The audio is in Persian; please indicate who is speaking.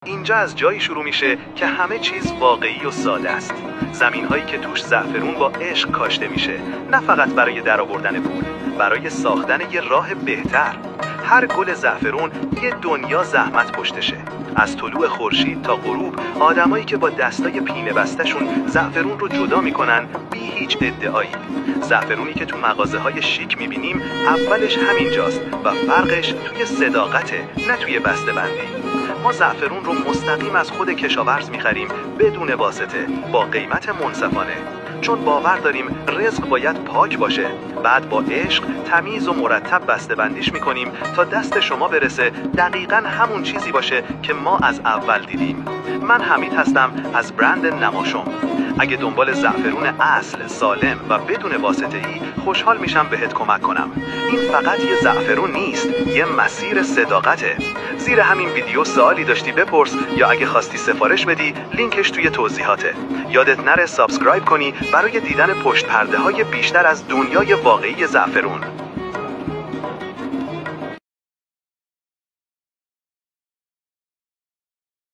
Speaker 1: اینجا از جایی شروع میشه که همه چیز واقعی و ساده است. زمین هایی که توش زعفرون با عشق کاشته میشه، نه فقط برای درآوردن پول، برای ساختن یه راه بهتر. هر گل زعفرون یه دنیا زحمت پشتشه. از طلوع خورشید تا غروب آدمایی که با دستای پینه بستشون زعفرون رو جدا میکنن بی هیچ ادعایی. زعفرونی که تو مغازه‌های شیک میبینیم اولش همینجاست و فرقش توی صداقته، نه توی بسته‌بندی. ما زعفرون رو مستقیم از خود کشاورز میخریم بدون واسطه، با قیمت منصفانه. چون باور داریم رزق باید پاک باشه. بعد با عشق تمیز و مرتب بسته‌بندیش میکنیم تا دست شما برسه دقیقاً همون چیزی باشه که ما از اول دیدیم. من حمید هستم از برند نماشم. اگه دنبال زعفرون اصل، سالم و بدون واسطه‌ای، خوشحال میشم بهت کمک کنم. این فقط یه زعفرون نیست، یه مسیر صداقته. زیر همین ویدیو سوالی داشتی بپرس، یا اگه خواستی سفارش بدی لینکش توی توضیحاته. یادت نره سابسکرایب کنی برای دیدن پشت پرده های بیشتر از دنیای واقعی زعفرون.